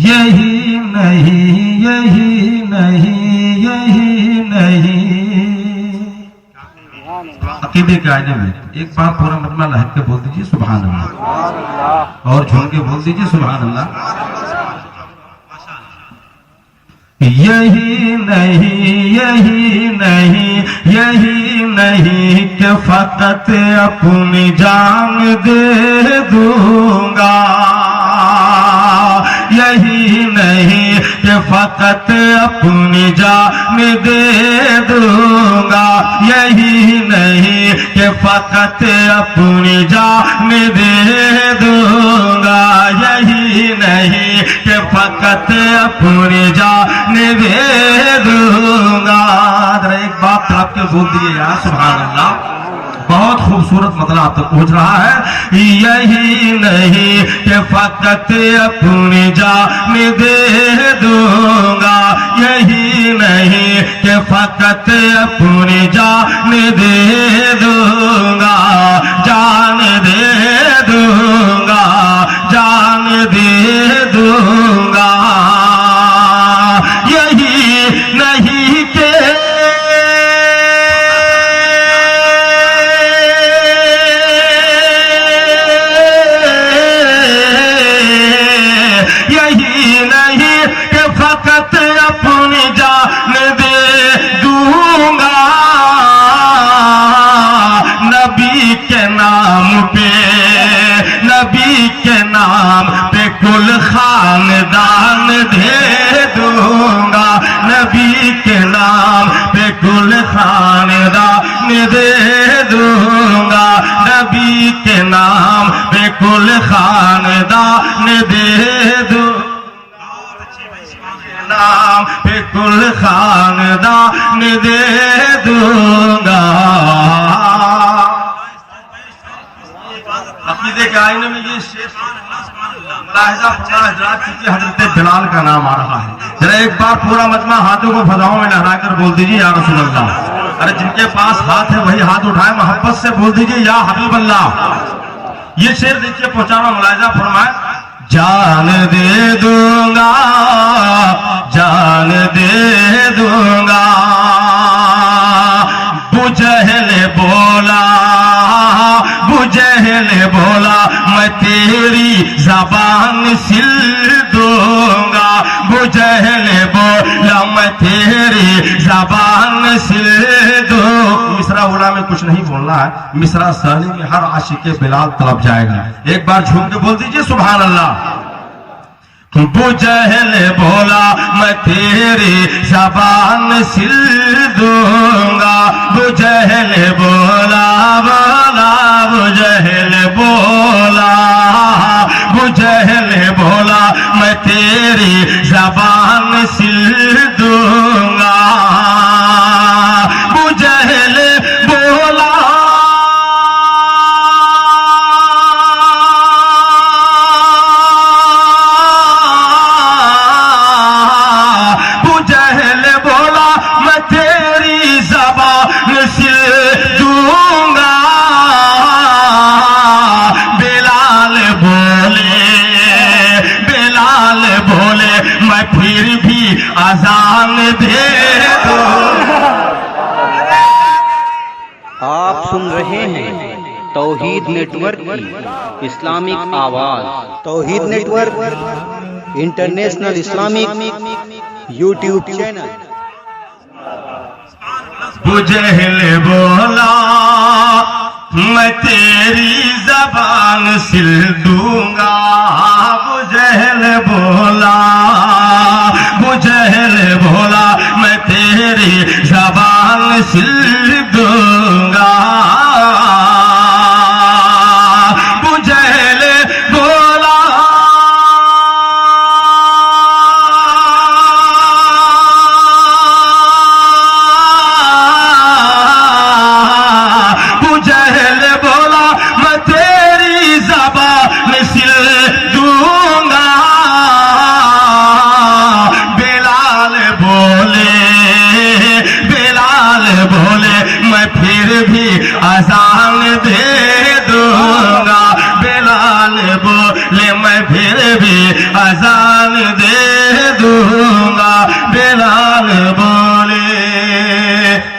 यही नहीं, यही नहीं, यही नहीं। अकीदे के आईने में एक बार पूरा मजमा लहक के बोल दीजिए सुभान अल्लाह, और झूम के बोल दीजिए सुभान अल्लाह। यही नहीं, यही नहीं, यही नहीं कि फकत अपनी जान दे दूंगा। यही नहीं कि फकत अपनी जान दे दूंगा। यही नहीं कि फकत अपनी जान दे दूंगा। यही नहीं कि फकत अपनी जान दे दूंगा। एक बात तड़प के बोल दिए यार सुभान अल्लाह। बहुत खूबसूरत मतलब आप तक पहुंच रहा है। यही नहीं कि फकत अपनी जान दे दूंगा। यही नहीं कि फकत अपनी जान दे दूंगा। जान दे दूंगा, जान दे दूंगा। यही नहीं के यही नहीं कि फकत अपनी जान दे दूंगा। नबी के नाम पे, नबी के नाम पे कुल खानदान दे दूंगा। नबी के नाम पे कुल खानदान दे दूंगा। नबी के नाम पे कुल खानदान दे दूंगा। नाम पे कुल खानदान दे दूंगा। अकीदे के आईने में ये शेर मुलाहिजा फरमा हजरात, क्योंकि हजरत बिलाल का नाम आ रहा है। जरा एक बार पूरा मजमा हाथों को फजाओं में लहराकर बोल दीजिए या रसूल अल्लाह। अरे जिनके पास हाथ है वही हाथ उठाए, मोहब्बत से बोल दीजिए या हबीब अल्लाह। ये शेर देखिए पहुंचाना मुलाहिजा फरमाए। जान दे दूंगा, जान दे दूंगा। बुजहल बोला, बुजहल बोला मैं तेरी जबान सिल दूंगा। बुजहल बोला मैं तेरी जबान सिल दूंगा। मिसरा उला में कुछ नहीं बोलना है, मिसरा सहनी में हर आशिक बिलाल तलब जाएगा। एक बार झूम के बोल दीजिए सुभान अल्लाह। बुजहल बोला मैं तेरी जबान सिल दूंगा। बुजहल बोला, बोला बुजहल बोला, बुजहल बोला मैं तेरी जबान सिल दूंगा। बुजहल बोला, बुजहल बोला मैं तेरी जबान सिल दूंगा। बिलाल बोले, बिलाल बोले मैं फिर भी अजान दे दूंगा। आप सुन रहे हैं तौहीद नेटवर्क की इस्लामिक आवाज। Tauheed network international Islamic YouTube channel. बुजहल बोला मैं तेरी जबान सिल दूंगा। बुजहल बोला, बुजहल बोला मैं तेरी जबान सिल दूंगा। बुजहल बोला, बुजहल बोला मैं तेरी जबान सिल दूंगा। बिलाल बोले, बिलाल बोले मैं फिर भी अजान दे दूंगा। बिलाल बोले मैं फिर भी अजान दे दूंगा। बिलाल बोले।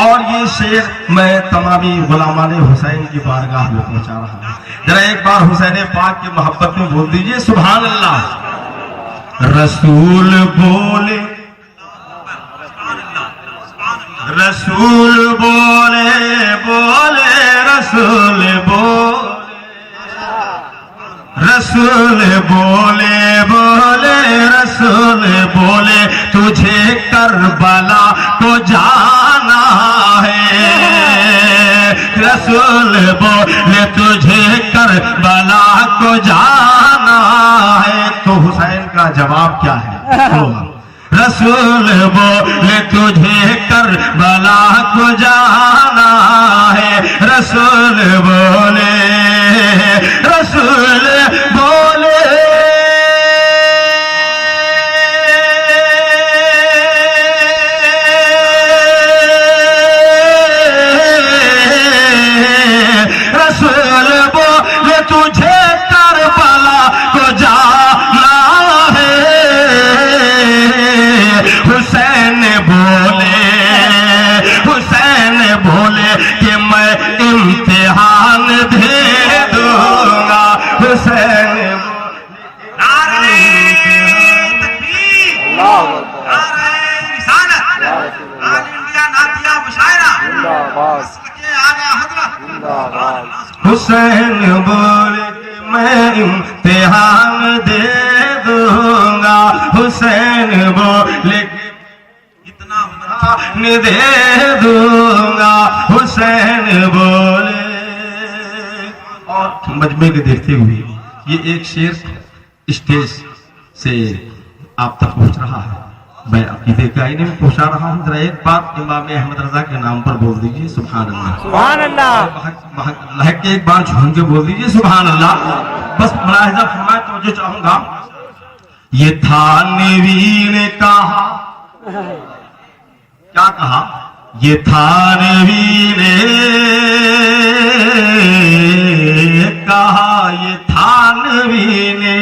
और ये शेर मैं तमामी गुलामाने हुसैन की बारगाह में पहुंचा रहा हूं। जरा एक बार हुसैन पाक की मोहब्बत में बोल दीजिए सुभान अल्लाह। रसूल बोले, रसूल बोले, बोले रसूल बोले, रसूल बोले, बोले रसूल बोले, तुझे करबला को जाना है। रसूल बोले तुझे करबला को जाना है। तो हुसैन का जवाब क्या है? रसूल बोले तुझे करबला को जाना है। रसूल बोले, रसूल बोले, रसूल बोले तुझे करबला को जाना है। हुसैन बोले, हुसैन बोले कि मैं इम्तिहान दे दूंगा। हुसैन नारे तकबीर, नारे रिसालत, आल इंडिया नातिया मुशायरा, आला हज़रत। हुसैन बोले कि मैं इम्तिहान दे दूंगा। हुसैन बोले इतना दे दूंगा। हुसैन बोले। और मजमे के देखते हुए ये एक शेर स्टेज से आप तक पहुंच रहा है। मैं अकीदे के आईने में पहुंचा रहा हूं। जरा एक बार इमाम अहमद रजा के नाम पर बोल दीजिए सुभान अल्लाह। सुभान अल्लाह। अल्लाह के एक बार झूम के बोल दीजिए सुभान अल्लाह। बस मुलाहिजा फरमाए तो जो चाहूंगा। ये था नबी ने कहा, क्या कहा? ये था नबी ने कहा, ये था नबी ने,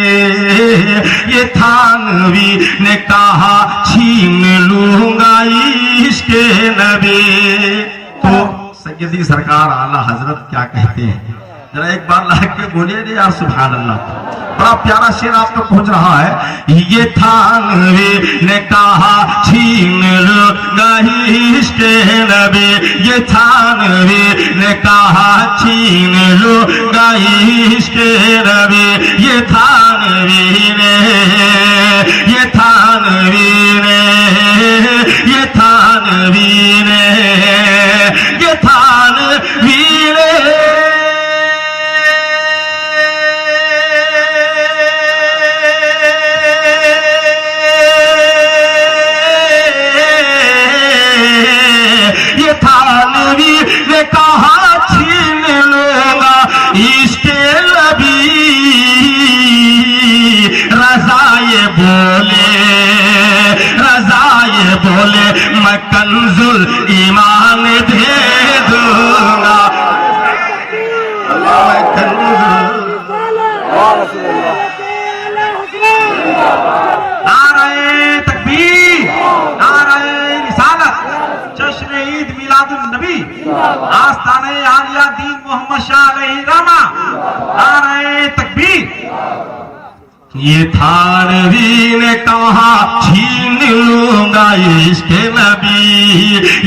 ये था नबी ने कहा छीन लूंगा इश्क़े नबी। तो सैयदी सरकार आला हजरत क्या कहते हैं? जरा एक बार लाइक के बोलिए यार सुभान अल्लाह। बड़ा प्यारा शेर आप तक पहुंच रहा है। ये था नबी ने कहा छीन लूंगा इश्क़े नबी। ये था नबी ने कहा छीन लूंगा इश्क़े नबी। ये था नबी ने, ये था नबी ने, ये था नबी ने, ये था नबी ने। ये था नबी ने कहा छीन लूंगा इश्क़े नबी। रज़ाए बोले, रज़ाए बोले मैं कंजुल ईमान दे दूंगा। मैं कंजुल। नारे तकबीर, नारे रिसालत, जश्न ईद मिलादुन नबी, आस्ताने आलिया दीन मोहम्मद शाह अलैहि रहमा। नारे तकबीर। ये था नबी ने कहा छीन लूंगा इश्क़े नबी।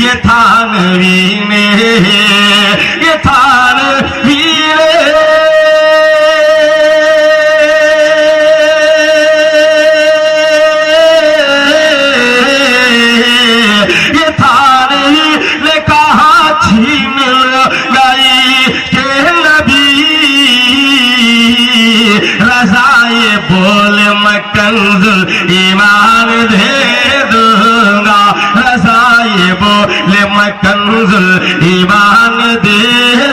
ये था नबी ने, ये था नबी ने। ये था नबी ने कहा छीन लूंगा इश्क़े नबी। रज़ाए बोले मैं कंजुल ईमान दे दूंगा। रज़ाए बोले मैं कंजुल ईमान दे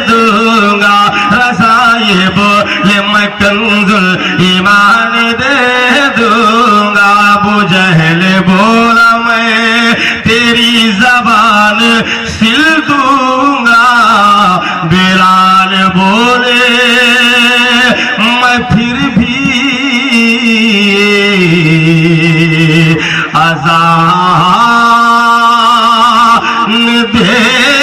दूंगा। रज़ाए बोले मैं कंजुल ईमान दे दूंगा। अबू जहल बोला मैं तेरी जबान सिल दूंगा। बिलाल बोले मैं फिर भी अजान दे